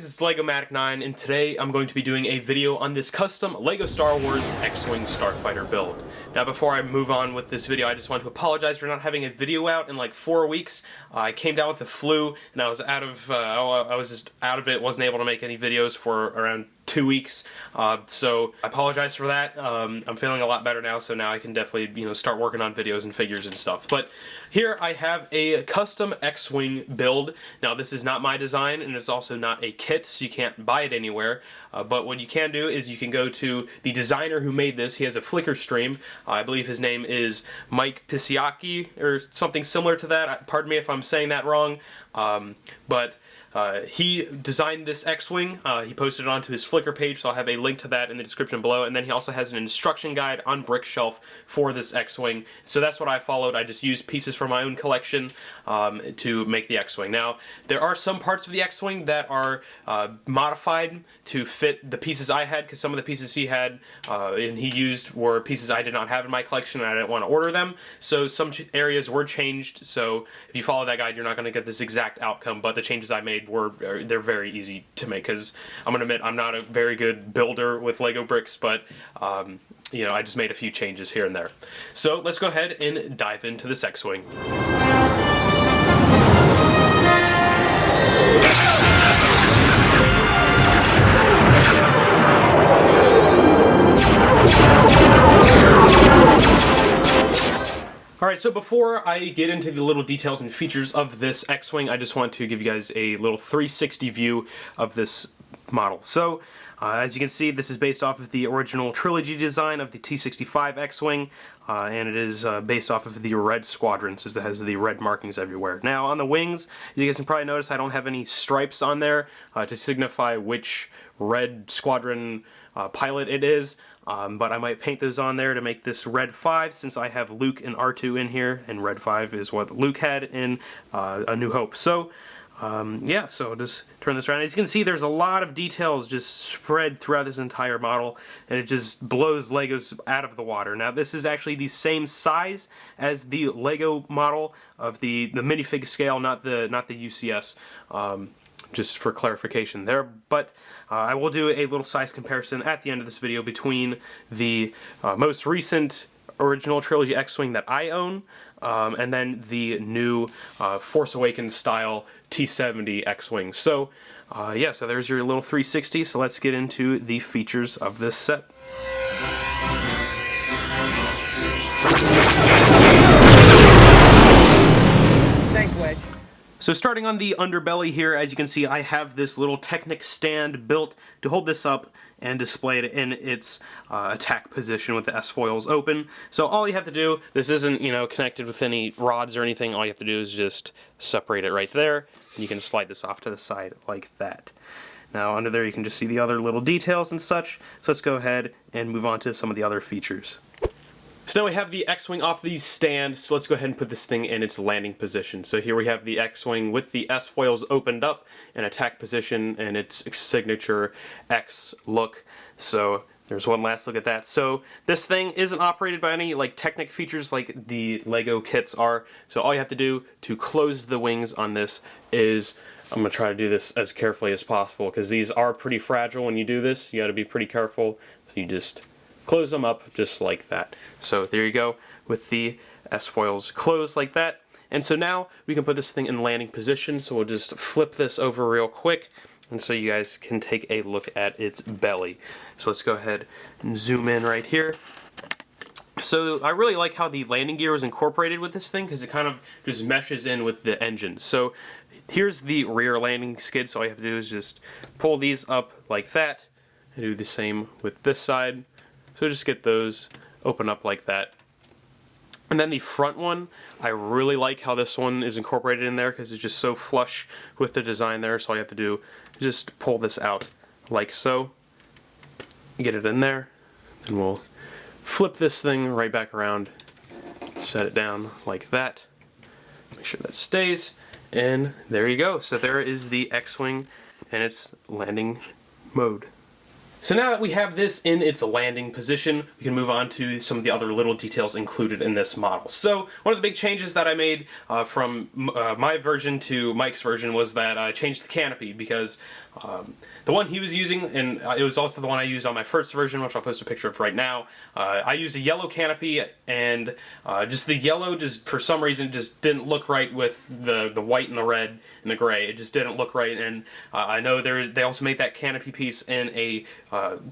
guys, it's LEGOmatic 9, and today I'm going to be doing a video on this custom LEGO Star Wars X-Wing Starfighter build. Now before I move on with this video, I just want to apologize for not having a video out in like 4 weeks. I came down with the flu, and I was just out of it, wasn't able to make any videos for around 2 weeks, so I apologize for that. I'm feeling a lot better now, so now I can definitely, start working on videos and figures and stuff. But here I have a custom X-Wing build. Now this is not my design, and it's also not a kit, so you can't buy it anywhere. But what you can do is you can go to the designer who made this. He has a Flickr stream. I believe his name is Mike Pisiaki, or something similar to that. Pardon me if I'm saying that wrong. He designed this X-Wing. He posted it onto his Flickr page, so I'll have a link to that in the description below. And then he also has an instruction guide on Brickshelf for this X-Wing. So that's what I followed. I just used pieces from my own collection to make the X-Wing. Now, there are some parts of the X-Wing that are modified to fit the pieces I had, because some of the pieces he had and he used were pieces I did not have in my collection, and I didn't want to order them. So some areas were changed. So if you follow that guide, you're not going to get this exact outcome, but the changes I made they're very easy to make, because I'm gonna admit I'm not a very good builder with Lego bricks, but I just made a few changes here and there. So let's go ahead and dive into this X-Wing. Alright, so before I get into the little details and features of this X-Wing, I just want to give you guys a little 360 view of this model. So, as you can see, this is based off of the original trilogy design of the T-65 X-Wing, and it is based off of the red squadron, so it has the red markings everywhere. Now, on the wings, as you guys can probably notice, I don't have any stripes on there to signify which red squadron pilot it is. But I might paint those on there to make this red 5, since I have Luke and R2 in here, and red 5 is what Luke had in A New Hope. So, yeah, so I'll just turn this around. As you can see, there's a lot of details just spread throughout this entire model, and it just blows Legos out of the water. Now, this is actually the same size as the Lego model of the minifig scale, not the UCS. Just for clarification there, but I will do a little size comparison at the end of this video between the most recent original trilogy X-Wing that I own, and then the new Force Awakens style T-70 X-Wing. So yeah, so there's your little 360, so let's get into the features of this set. Thanks, Wedge. So starting on the underbelly here, as you can see, I have this little Technic stand built to hold this up and display it in its attack position with the S-foils open. So all you have to do, this isn't, connected with any rods or anything, all you have to do is just separate it right there, and you can slide this off to the side like that. Now under there you can just see the other little details and such, so let's go ahead and move on to some of the other features. So now we have the X-Wing off the stand, so let's go ahead and put this thing in its landing position. So here we have the X-Wing with the S-foils opened up in attack position and its signature X look. So there's one last look at that. So this thing isn't operated by any Technic features like the Lego kits are. So all you have to do to close the wings on this is, I'm going to try to do this as carefully as possible, because these are pretty fragile when you do this. You got to be pretty careful. So you just close them up just like that. So there you go, with the S-foils closed like that. And so now we can put this thing in landing position, so we'll just flip this over real quick, and so you guys can take a look at its belly. So let's go ahead and zoom in right here. So I really like how the landing gear was incorporated with this thing, because it kind of just meshes in with the engine. So here's the rear landing skid, so all you have to do is just pull these up like that, and do the same with this side. So just get those open up like that. And then the front one, I really like how this one is incorporated in there, because it's just so flush with the design there. So all you have to do is just pull this out like so. Get it in there. And we'll flip this thing right back around. Set it down like that. Make sure that stays. And there you go. So there is the X-Wing and its landing mode. So now that we have this in its landing position, we can move on to some of the other little details included in this model. So one of the big changes that I made from my version to Mike's version was that I changed the canopy, because the one he was using, and it was also the one I used on my first version, which I'll post a picture of right now, I used a yellow canopy, and just the yellow just for some reason just didn't look right with the white and the red and the gray. It just didn't look right, and I know they also made that canopy piece in a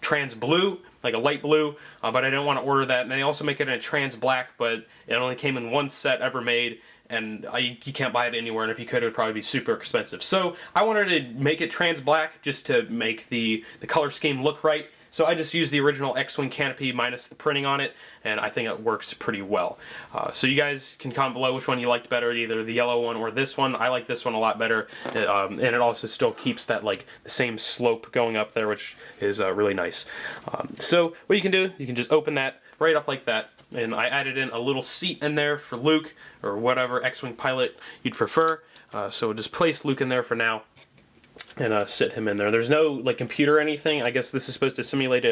trans blue, like a light blue, but I didn't want to order that. And they also make it in a trans black, but it only came in one set ever made, and you can't buy it anywhere, and if you could, it would probably be super expensive. So I wanted to make it trans black just to make the color scheme look right. So I just used the original X-Wing canopy minus the printing on it, and I think it works pretty well. So you guys can comment below which one you liked better, either the yellow one or this one. I like this one a lot better, and it also still keeps that like the same slope going up there, which is really nice. So what you can do, you can just open that right up like that, and I added in a little seat in there for Luke, or whatever X-Wing pilot you'd prefer. So just place Luke in there for now, and sit him in there. There's no like computer or anything. I guess this is supposed to simulate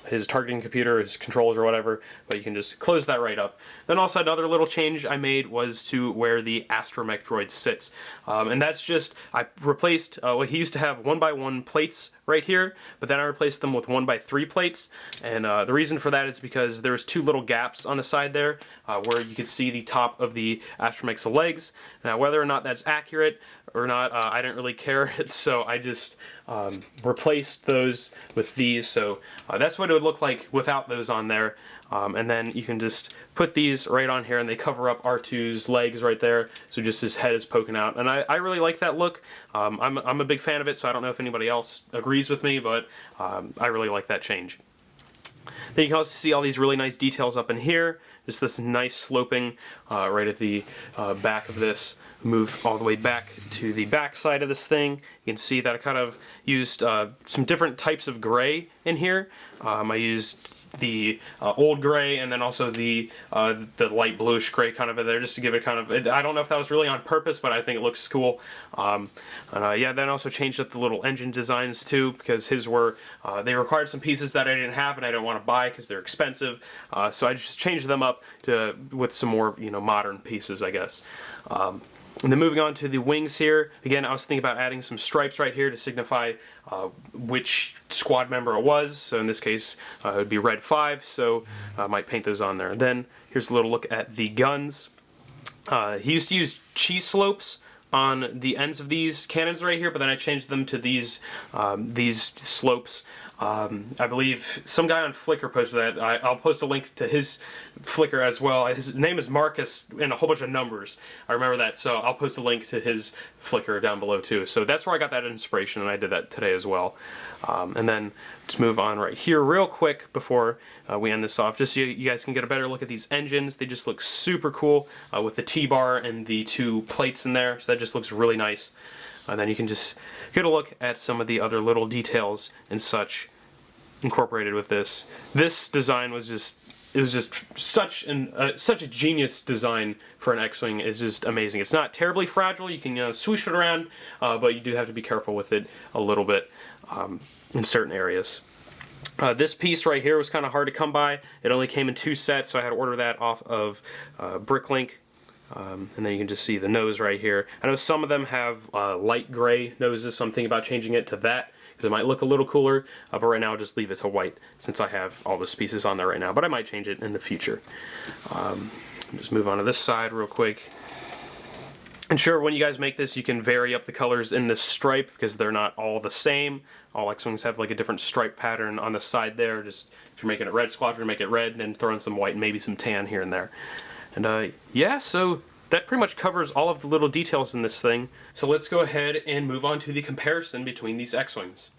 his targeting computer, his controls or whatever, but you can just close that right up. Then also another little change I made was to where the astromech droid sits. And that's just, I replaced, well, he used to have 1x1 plates right here, but then I replaced them with 1x3 plates. And the reason for that is because there's two little gaps on the side there where you could see the top of the astromech's legs. Now whether or not that's accurate or not, I didn't really care, so I just replaced those with these. So that's what it would look like without those on there. And then you can just put these right on here, and they cover up R2's legs right there, so just his head is poking out. And I really like that look. I'm a big fan of it, so I don't know if anybody else agrees with me, but I really like that change. Then you can also see all these really nice details up in here. Just this nice sloping right at the back of this. Move all the way back to the back side of this thing. You can see that I kind of used some different types of gray in here. I used the old gray, and then also the light bluish gray kind of in there, just to give it kind of, I don't know if that was really on purpose, but I think it looks cool. Yeah, then also changed up the little engine designs too, because his were, they required some pieces that I didn't have and I didn't want to buy because they're expensive. So I just changed them up with some more, modern pieces, I guess. And then moving on to the wings here, again, I was thinking about adding some stripes right here to signify which squad member it was. So in this case, it would be Red 5, so I might paint those on there. And then here's a little look at the guns. He used to use cheese slopes on the ends of these cannons right here, but then I changed them to these slopes. I believe some guy on Flickr posted that. I'll post a link to his Flickr as well. His name is Marcus and a whole bunch of numbers. I remember that, so I'll post a link to his Flickr down below too. So that's where I got that inspiration, and I did that today as well. And then just move on right here real quick before we end this off, just so you guys can get a better look at these engines. They just look super cool with the T-bar and the two plates in there, so that just looks really nice. And then you can just get a look at some of the other little details and such incorporated with this. This design was just, it was just such a genius design for an X-Wing. It's just amazing. It's not terribly fragile. You can swoosh it around, but you do have to be careful with it a little bit in certain areas. This piece right here was kind of hard to come by. It only came in 2 sets, so I had to order that off of Bricklink. And then you can just see the nose right here. I know some of them have light gray noses, so I'm thinking about changing it to that, because it might look a little cooler, but right now I'll just leave it to white since I have all those pieces on there right now, but I might change it in the future. Just move on to this side real quick. And sure, when you guys make this, you can vary up the colors in this stripe, because they're not all the same. All X-Wings have like a different stripe pattern on the side there. Just if you're making it Red Squadron, make it red, and then throw in some white and maybe some tan here and there. And yeah, so that pretty much covers all of the little details in this thing. So let's go ahead and move on to the comparison between these X-Wings.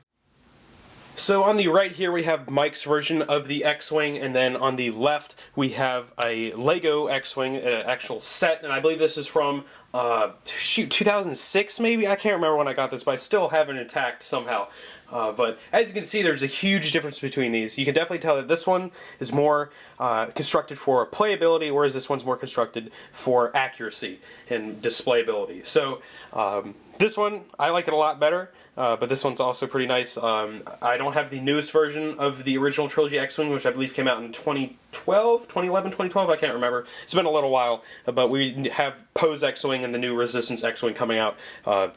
So on the right here we have Mike's version of the X-Wing, and then on the left we have a Lego X-Wing, actual set, and I believe this is from shoot, 2006 maybe? I can't remember when I got this, but I still have it intact somehow. But as you can see, there's a huge difference between these. You can definitely tell that this one is more constructed for playability, whereas this one's more constructed for accuracy and displayability. So this one, I like it a lot better. But this one's also pretty nice. I don't have the newest version of the original Trilogy X-Wing, which I believe came out in 2011, 2012, I can't remember. It's been a little while, but we have Poe's X-Wing and the new Resistance X-Wing coming out,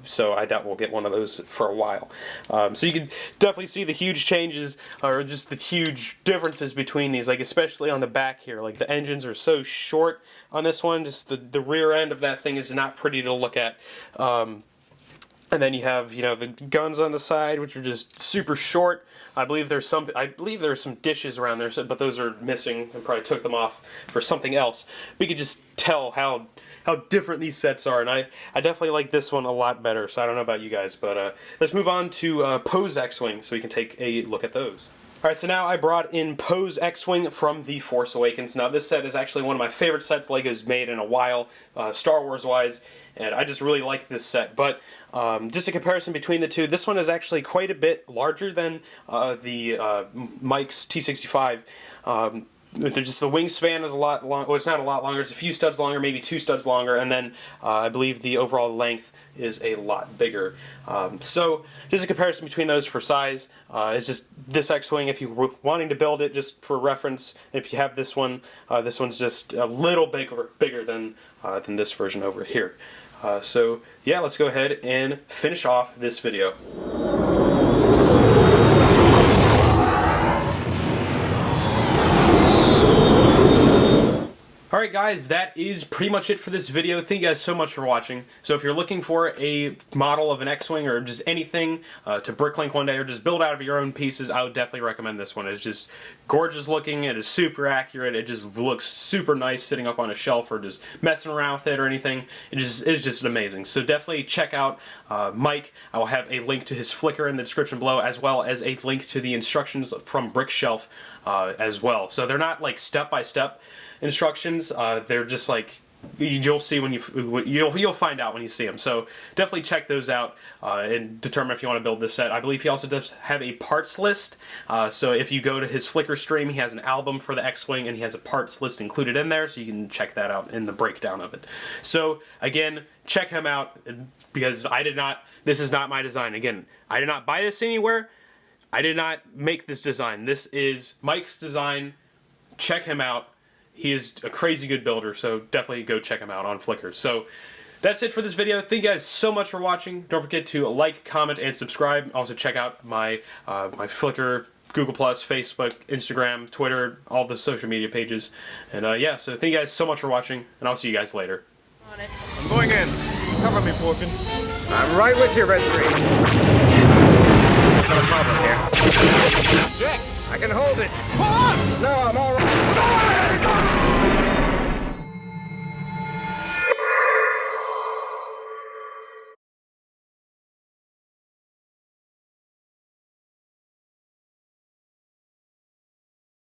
so I doubt we'll get one of those for a while. So you can definitely see the huge changes, or just the huge differences between these, like especially on the back here. Like the engines are so short on this one, just the rear end of that thing is not pretty to look at. And then you have, you know, the guns on the side, which are just super short. I believe there's some dishes around there, but those are missing. I probably took them off for something else. But you can just tell how different these sets are, and I definitely like this one a lot better. So I don't know about you guys, but let's move on to Poe's X-Wing, so we can take a look at those. Alright, so now I brought in Poe's X-Wing from The Force Awakens. Now this set is actually one of my favorite sets LEGO's made in a while, Star Wars wise, and I just really like this set. But just a comparison between the two, this one is actually quite a bit larger than the Mike's T-65. Just the wingspan is a lot long. Well, it's not a lot longer. It's a few studs longer, maybe 2 studs longer, and then I believe the overall length is a lot bigger. So just a comparison between those for size. It's just this X-Wing, if you're wanting to build it, just for reference, if you have this one's just a little bigger than this version over here. So yeah, let's go ahead and finish off this video. Alright guys, that is pretty much it for this video. Thank you guys so much for watching. So if you're looking for a model of an X-Wing or just anything to bricklink one day or just build out of your own pieces, I would definitely recommend this one. It's just gorgeous looking, it is super accurate, it just looks super nice sitting up on a shelf or just messing around with it or anything. It's just amazing. So definitely check out Mike. I will have a link to his Flickr in the description below, as well as a link to the instructions from Brickshelf as well. So they're not like step-by-step instructions, they're just like, you'll see when you'll find out when you see them. So definitely check those out and determine if you want to build this set. I believe he also does have a parts list, so if you go to his Flickr stream, he has an album for the X-Wing and he has a parts list included in there, so you can check that out in the breakdown of it. So again, check him out, because this is not my design. Again, I did not buy this anywhere, I did not make this design. This is Mike's design. Check him out. He is a crazy good builder, so definitely go check him out on Flickr. So that's it for this video. Thank you guys so much for watching. Don't forget to like, comment, and subscribe. Also check out my my Flickr, Google+, Facebook, Instagram, Twitter, all the social media pages. And yeah, so thank you guys so much for watching, and I'll see you guys later. I'm going in. Cover me, Porkins. I'm right with you, Red 3. Not a problem here. Eject! I can hold it. Pull on! No, I'm all right.